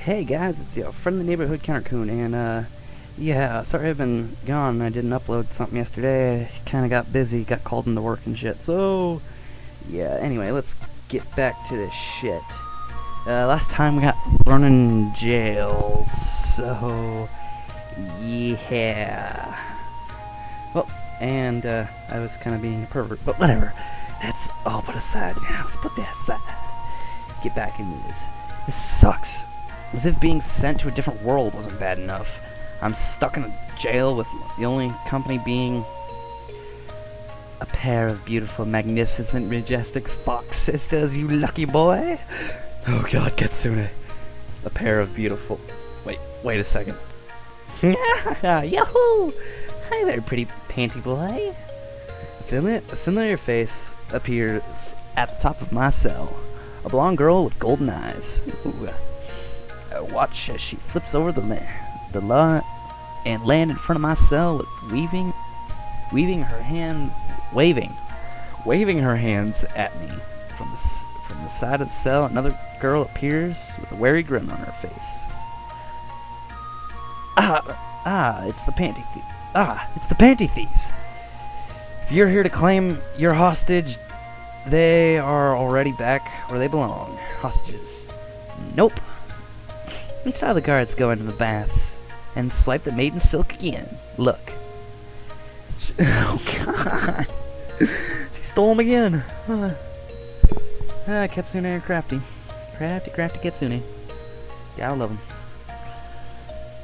Hey guys, it's your friendly neighborhood CounterKun, and yeah, sorry I've been gone. I didn't upload something yesterday. I kinda got busy, got called into work and shit, so yeah, anyway, let's get back to this shit. Last time we got thrown in jail, so yeah. Well, and I was kinda being a pervert, but whatever. That's all put aside now. Let's put that aside. Get back into this. This sucks. As if being sent to a different world wasn't bad enough. I'm stuck in a jail with the only company being a pair of beautiful, magnificent, majestic fox sisters, you lucky boy. Oh god, Kitsune. A pair of beautiful... Wait a second. Yahoo! Hi there, pretty panty boy. A familiar face appears at the top of my cell. A blonde girl with golden eyes. Ooh. Watch as she flips over the lawn and land in front of my cell with waving her hands at me. From the side of the cell, another girl appears with a wary grin on her face. It's the panty thieves. If you're here to claim your hostage, they are already back where they belong. Hostages. Nope. We saw the guards go into the baths and swipe the maiden silk again. Look. Oh god. She stole them again. Kitsune are crafty. Crafty Kitsune. Gotta love them.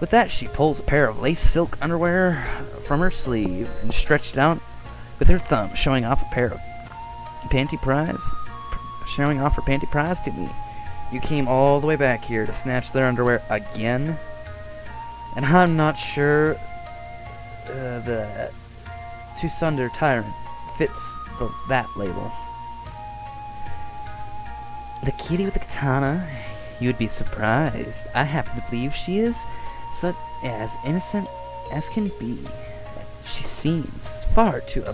With that, she pulls a pair of lace silk underwear from her sleeve and stretched it out with her thumb, showing off her panty prize to me. You came all the way back here to snatch their underwear again? And I'm not sure the Tusunder Tyrant fits that label. The kitty with the katana, you'd be surprised. I happen to believe she is such as innocent as can be. She seems far too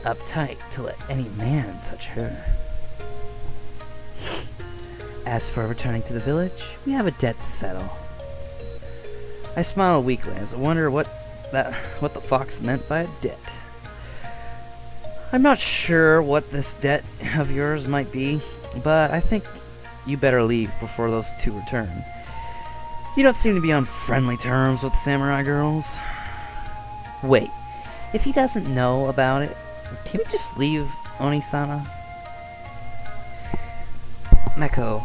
uptight to let any man touch her. As for returning to the village, we have a debt to settle. I smile weakly as I wonder what the fox meant by a debt. I'm not sure what this debt of yours might be, but I think you better leave before those two return. You don't seem to be on friendly terms with the samurai girls. Wait, if he doesn't know about it, can we just leave Onisana? Meko,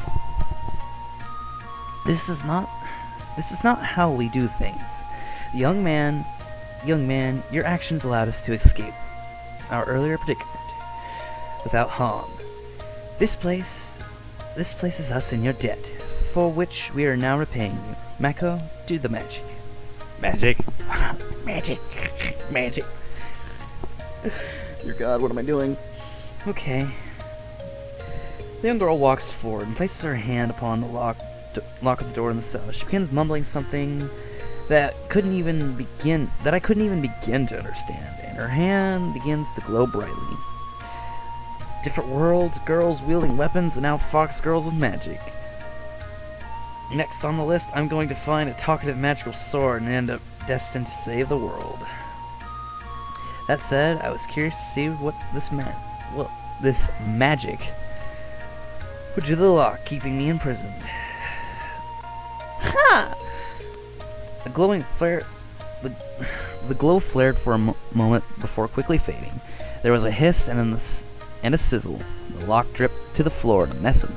this is not how we do things. Young man, your actions allowed us to escape our earlier predicament without harm. This place is us in your debt, for which we are now repaying you. Meko, do the magic. Magic? Magic. Dear God, what am I doing? Okay. The young girl walks forward and places her hand upon the lock of the door in the cell. She begins mumbling something that I couldn't even begin to understand, and her hand begins to glow brightly. Different worlds, girls wielding weapons, and now fox girls with magic. Next on the list, I'm going to find a talkative magical sword and end up destined to save the world. That said, I was curious to see what this magic would do to the lock, keeping me imprisoned. Ha! The glow flared for a moment before quickly fading. There was a hiss and a sizzle. The lock dripped to the floor in a mess of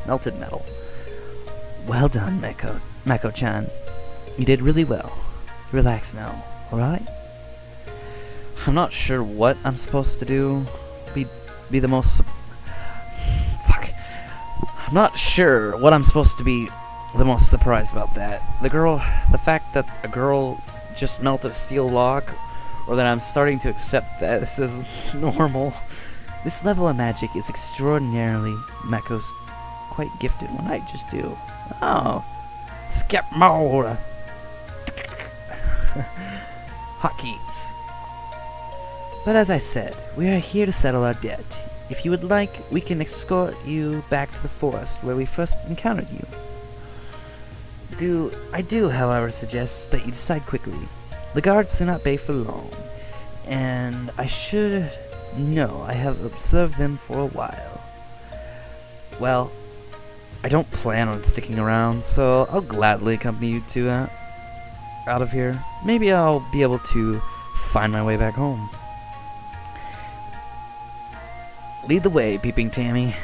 melted metal. Well done, Mako-chan. You did really well. Relax now, alright? I'm not sure what I'm supposed to do. Be the most... Fuck. I'm not sure what I'm supposed to be the most surprised about that. The fact that a girl just melted a steel lock, or that I'm starting to accept that this is normal. This level of magic is extraordinarily... Mako's quite gifted. What I just do? Oh. Skip mode. Hotkeys. But as I said, we are here to settle our debt. If you would like, we can escort you back to the forest where we first encountered you. I do, however, suggest that you decide quickly. The guards do not bay for long, and I should know I have observed them for a while. Well, I don't plan on sticking around, so I'll gladly accompany you two out of here. Maybe I'll be able to find my way back home. Lead the way, Peeping Tammy.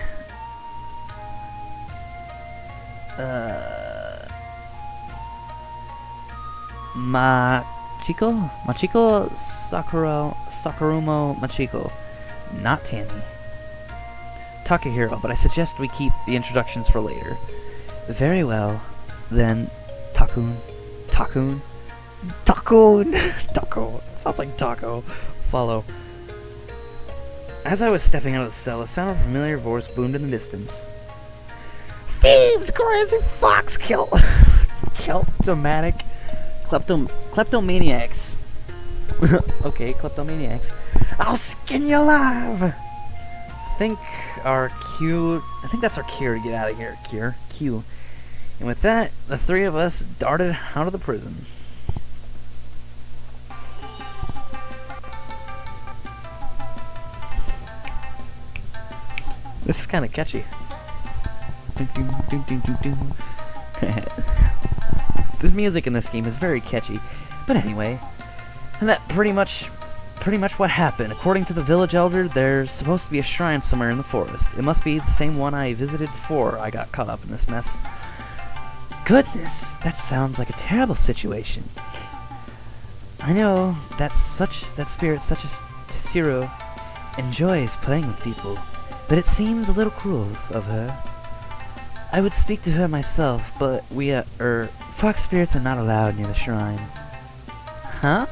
Machiko Sakurumo Machiko, not Tammy. Takahiro, but I suggest we keep the introductions for later. Very well, then, Takun. Taco. Sounds like taco. Follow. As I was stepping out of the cell, a sound of a familiar voice boomed in the distance. Thieves, crazy fox, kleptomaniacs. Okay, kleptomaniacs. I'll skin you alive. I think that's our cue to get out of here. Q. And with that, the three of us darted out of the prison. This is kind of catchy. The music in this game is very catchy. But anyway, and that pretty much what happened. According to the village elder, there's supposed to be a shrine somewhere in the forest. It must be the same one I visited before I got caught up in this mess. Goodness, that sounds like a terrible situation. I know that spirit such as Tsuru enjoys playing with people, but it seems a little cruel of her. I would speak to her myself, but fox spirits are not allowed near the shrine. Huh?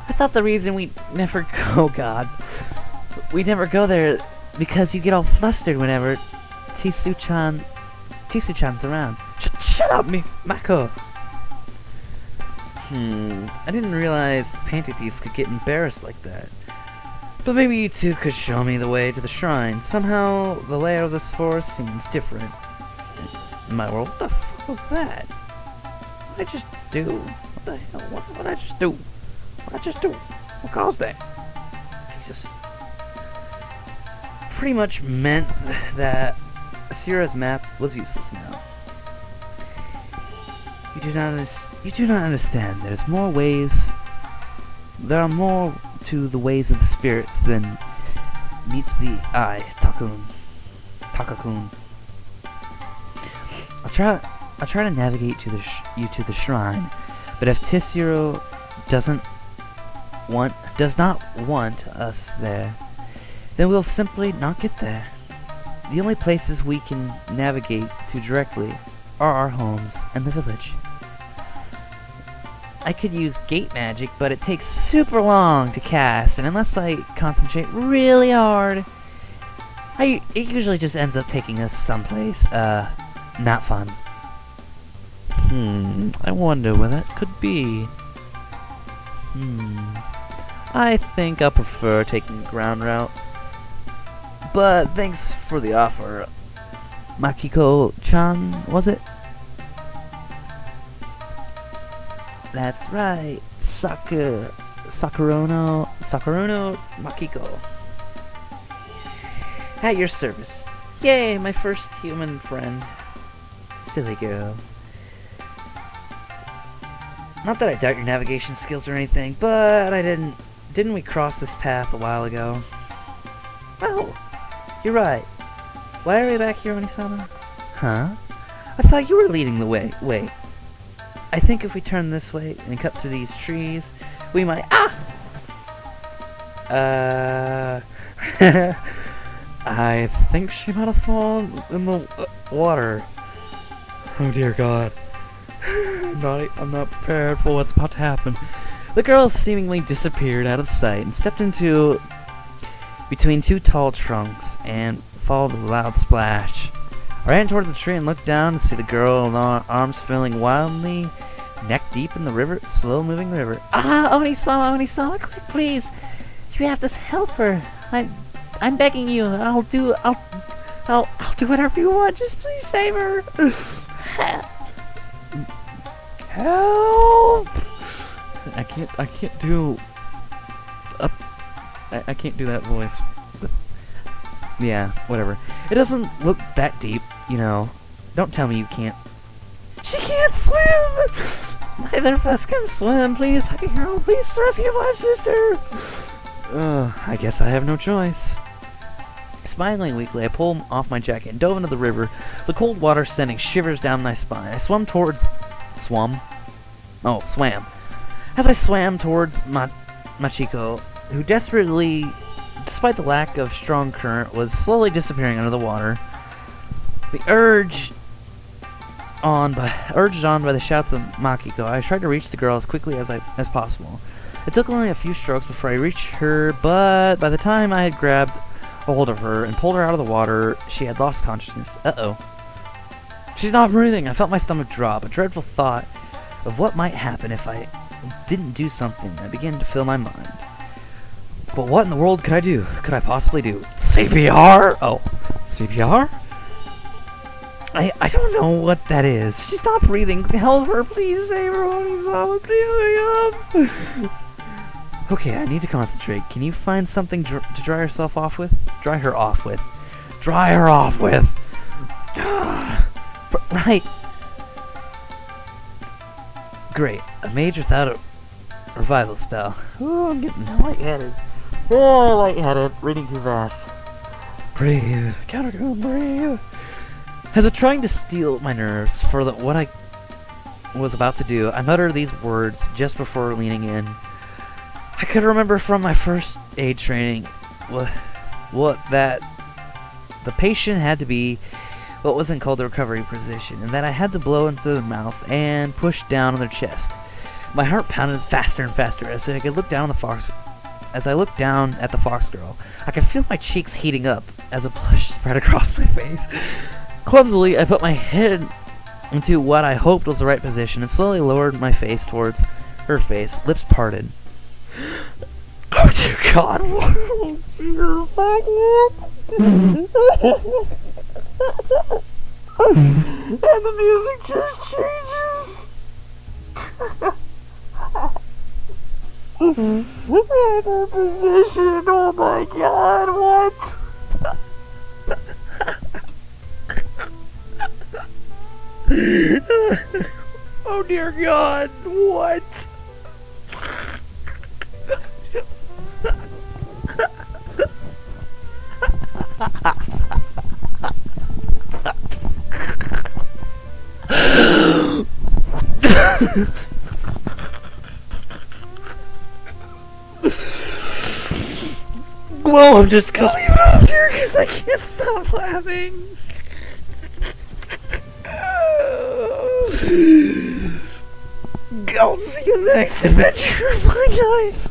I thought the reason we never go, we never go there because you get all flustered whenever Tsu-chan's around. Shut up, Mako! I didn't realize the panty thieves could get embarrassed like that. But maybe you two could show me the way to the shrine. Somehow, the layout of this forest seems different. In my world, what the fuck was that? What did I just do? What the hell? What did I just do? What did I just do? What caused that? Jesus. Pretty much meant that Asura's map was useless now. You do not understand. There are more to the ways of the spirits than meets the eye, Takakun. I'll try to navigate you to the shrine, but if Tsuru does not want us there, then we'll simply not get there. The only places we can navigate to directly are our homes and the village. I could use gate magic, but it takes super long to cast, and unless I concentrate really hard, it usually just ends up taking us someplace, not fun. I wonder where that could be. I think I'll prefer taking the ground route. But thanks for the offer. Makiko-chan, was it? That's right. Sakuruno Makiko. At your service. Yay, my first human friend. Silly girl. Not that I doubt your navigation skills or anything, but I didn't we cross this path a while ago? Oh, you're right. Why are we back here, Onisama? Huh? I thought you were leading the way. Wait. I think if we turn this way and cut through these trees, we might... I think she might have fallen in the water. Oh dear God. I'm not prepared for what's about to happen. The girl seemingly disappeared out of sight and stepped into between two tall trunks and followed with a loud splash. I ran towards the tree and looked down to see the girl in arms flailing wildly, neck deep in the river, slow-moving river. Onisama, quick, please! You have to help her. I'm begging you. I'll do whatever you want. Just please save her. Help! I can't do I can't do that voice. But yeah, whatever. It doesn't look that deep, you know. Don't tell me you can't. She can't swim! Neither of us can swim. Please, Happy Hero, please rescue my sister! I guess I have no choice. Smiling weakly, I pulled off my jacket and dove into the river, the cold water sending shivers down my spine. I swam. As I swam towards Machiko, who desperately, despite the lack of strong current, was slowly disappearing under the water. Urged on by the shouts of Makiko, I tried to reach the girl as quickly as possible. It took only a few strokes before I reached her, but by the time I had grabbed a hold of her and pulled her out of the water, she had lost consciousness. Uh-oh. She's not breathing. I felt my stomach drop. A dreadful thought of what might happen if I didn't do something that began to fill my mind. But what in the world could I do? Could I possibly do? CPR? Oh, CPR? I don't know what that is. She's not breathing. Help her. Please save her. Please wake up. Okay, I need to concentrate. Can you find something to dry herself off with? Dry her off with. Dry her off with. Right. Great. A mage without a revival spell. Ooh, I'm getting lightheaded. Oh, lightheaded. Reading too fast. Breathe. CounterKun, breathe. As if trying to steel my nerves for what I was about to do, I muttered these words just before leaning in. I could remember from my first aid training that the patient had to be what wasn't called the recovery position, and that I had to blow into their mouth and push down on their chest. My heart pounded faster and faster as I could look down on the fox. As I looked down at the fox girl, I could feel my cheeks heating up as a blush spread across my face. Clumsily, I put my head into what I hoped was the right position and slowly lowered my face towards her face, lips parted. Oh dear God! And the music just changes. Final position. Oh my God! What? Oh dear God! What? Well, I'm just gonna leave it off here because I can't stop laughing. I'll see you in the next adventure. Bye, guys.